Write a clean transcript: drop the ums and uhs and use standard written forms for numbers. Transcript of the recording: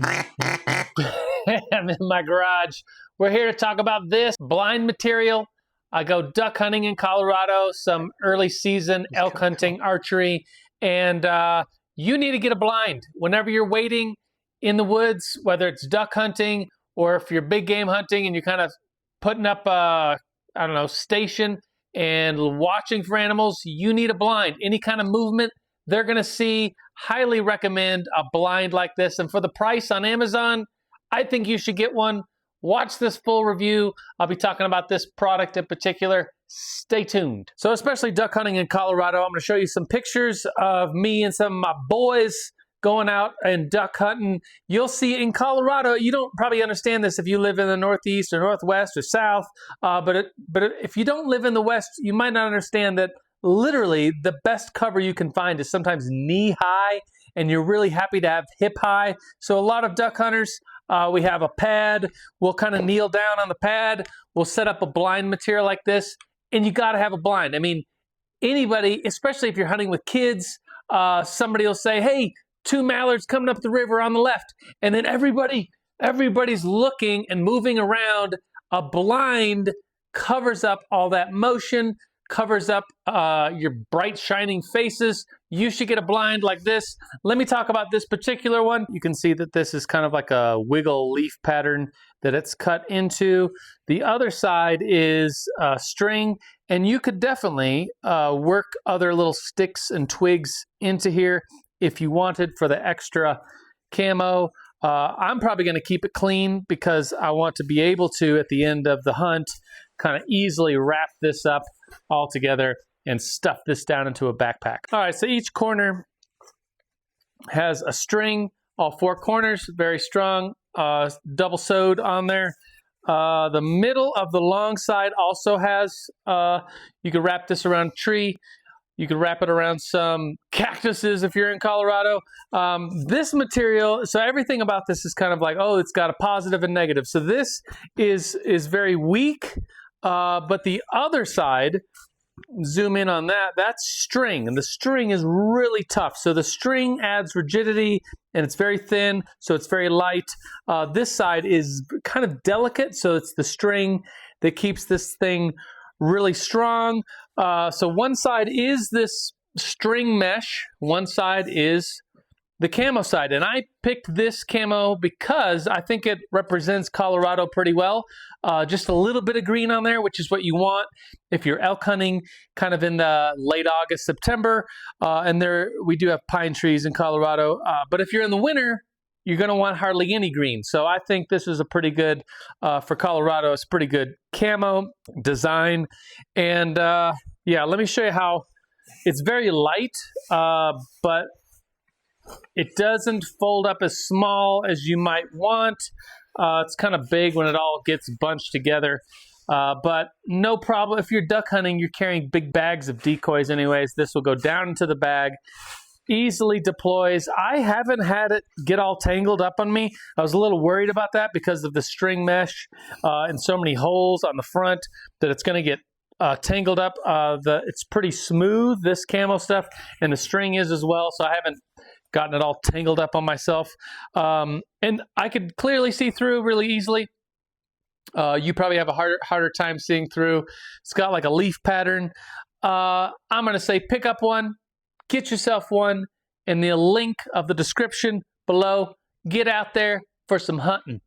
I'm in my garage. We're here to talk about this blind material. I go duck hunting in Colorado, some early season elk hunting, archery, and you need to get a blind. Whenever you're waiting in the woods, whether it's duck hunting or if you're big game hunting and you're kind of putting up a, I don't know, station and watching for animals, you need a blind. Any kind of movement they're going to see. Highly recommend a blind like this. And for the price on Amazon, I think you should get one. Watch this full review. I'll be talking about this product in particular. Stay tuned. So especially duck hunting in Colorado, I'm going to show you some pictures of me and some of my boys going out and duck hunting. You'll see in Colorado, you don't probably understand this if you live in the Northeast or Northwest or South, but if you don't live in the West, you might not understand that literally the best cover you can find is sometimes knee high, and you're really happy to have hip high. So a lot of duck hunters, we have a pad. We'll kind of kneel down on the pad. We'll set up a blind material like this, and you got to have a blind. I mean, anybody, especially if you're hunting with kids, somebody will say, hey, 2 mallards coming up the river on the left. And then everybody's looking and moving around. A blind covers up all that motion, covers up your bright shining faces. You should get a blind like this. Let me talk about this particular one. You can see that this is kind of like a wiggle leaf pattern that it's cut into. The other side is string, and you could definitely work other little sticks and twigs into here if you wanted for the extra camo. I'm probably going to keep it clean because I want to be able to, at the end of the hunt, kind of easily wrap this up all together and stuff this down into a backpack. All right, so each corner has a string, all 4 corners, very strong, double sewed on there. The middle of the long side also has, you can wrap this around a tree. You can wrap it around some cactuses if you're in Colorado. This material, so everything about this is kind of like, oh, it's got a positive and negative. So this is very weak, but the other side, zoom in on that, that's string, and the string is really tough. So the string adds rigidity, and it's very thin, so it's very light. This side is kind of delicate, so it's the string that keeps this thing really strong. So one side is this string mesh, one side is the camo side, and I picked this camo because I think it represents Colorado pretty well. Just a little bit of green on there, which is what you want if you're elk hunting kind of in the late August, September, and there we do have pine trees in Colorado, but if you're in the winter, you're going to want hardly any green. So I think this is a pretty good, for Colorado, it's pretty good camo design. And yeah, let me show you how it's very light, but it doesn't fold up as small as you might want. It's kind of big when it all gets bunched together. But no problem. If you're duck hunting, you're carrying big bags of decoys anyways. This will go down into the bag. Easily deploys. I haven't had it get all tangled up on me. I was a little worried about that because of the string mesh and so many holes on the front that it's going to get tangled up. It's pretty smooth, this camo stuff, and the string is as well, so I haven't gotten it all tangled up on myself. And I could clearly see through really easily. You probably have a harder time seeing through. It's got like a leaf pattern. I'm going to say pick up one. Get yourself one in the link of the description below. Get out there for some hunting.